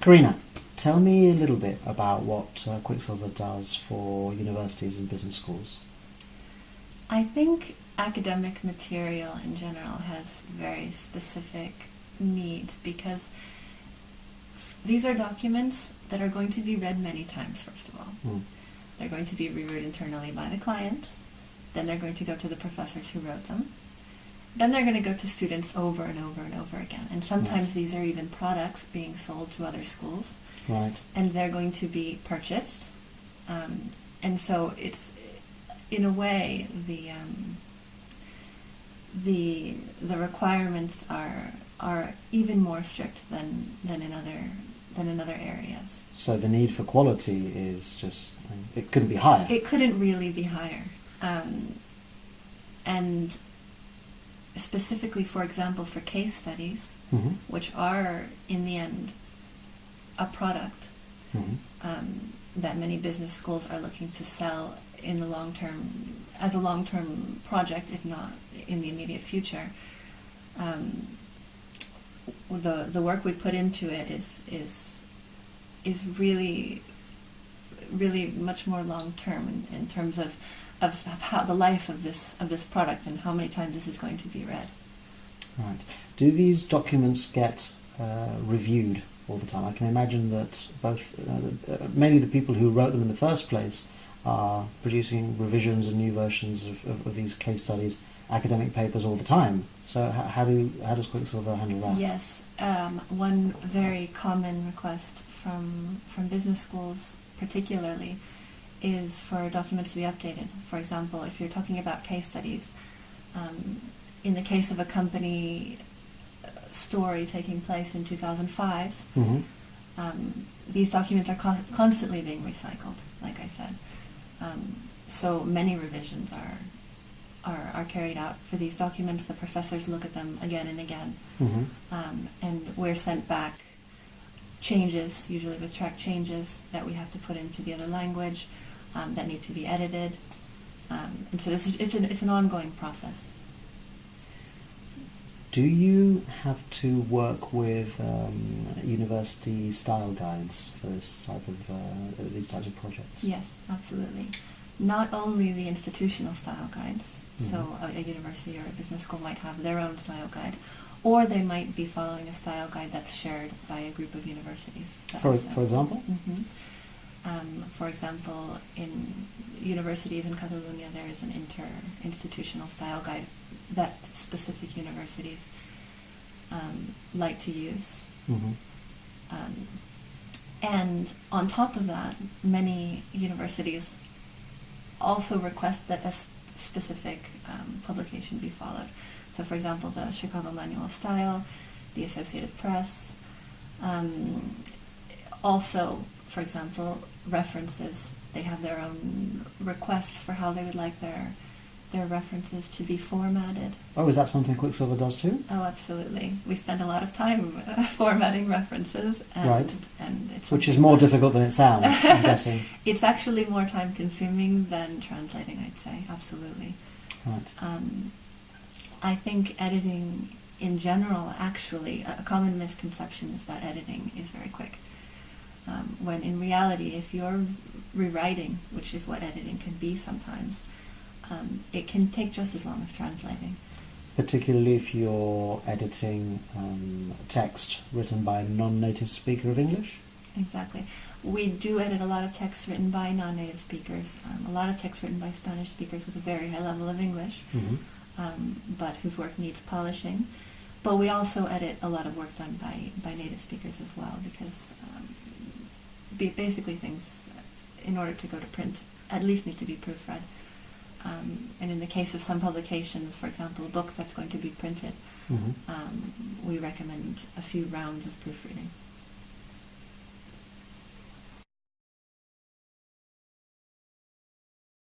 Karina, tell me a little bit about what Quicksilver does for universities and business schools. I think academic material in general has very specific needs because these are documents that are going to be read many times, first of all. They're going to be reviewed internally by the client, then they're going to go to the professors who wrote them, then they're going to go to students over and over and over again. And sometimes these are even products being sold to other schools. Right. And they're going to be purchased. And so it's, in a way, the requirements are even more strict than in other areas. So the need for quality is just, it couldn't be higher. It couldn't really be higher. And specifically, for example, for case studies, which are, in the end, a product that many business schools are looking to sell in the long term, as a long-term project, if not in the immediate future. The work we put into it is really much more long-term in terms of how the life of this product and how many times this is going to be read. Right. Do these documents get reviewed all the time? I can imagine that both mainly the people who wrote them in the first place are producing revisions and new versions of these case studies, academic papers all the time. So how does Quicksilver handle that? Yes, one very common request from business schools particularly is for documents to be updated. For example, if you're talking about case studies, in the case of a company story taking place in 2005, these documents are constantly being recycled, like I said. So many revisions are carried out for these documents. The professors look at them again and again, and we're sent back changes, usually with track changes that we have to put into the other language, that need to be edited, and so it's an ongoing process. Do you have to work with university style guides for this type of these types of projects? Yes, absolutely. Not only the institutional style guides, so a university or a business school might have their own style guide, or they might be following a style guide that's shared by a group of universities. For example? For example, in universities in Catalonia, there is an inter-institutional style guide that specific universities like to use. And on top of that, many universities also request that a specific publication be followed. So, for example, the Chicago Manual of Style, the Associated Press, also, for example, references. They have their own requests for how they would like their references to be formatted. Oh, is that something Quicksilver does too? Oh, absolutely. We spend a lot of time formatting references. And it's which is more difficult than it sounds, I'm guessing. It's actually more time consuming than translating, I'd say, absolutely. Right. I think editing in general, actually, a common misconception is that editing is very quick. When in reality, if you're rewriting, which is what editing can be sometimes, it can take just as long as translating. Particularly if you're editing text written by a non-native speaker of English? Exactly. We do edit a lot of text written by non-native speakers, a lot of text written by Spanish speakers with a very high level of English, but whose work needs polishing. But we also edit a lot of work done by native speakers as well, because basically things, in order to go to print, at least need to be proofread. And in the case of some publications, for example, a book that's going to be printed, we recommend a few rounds of proofreading.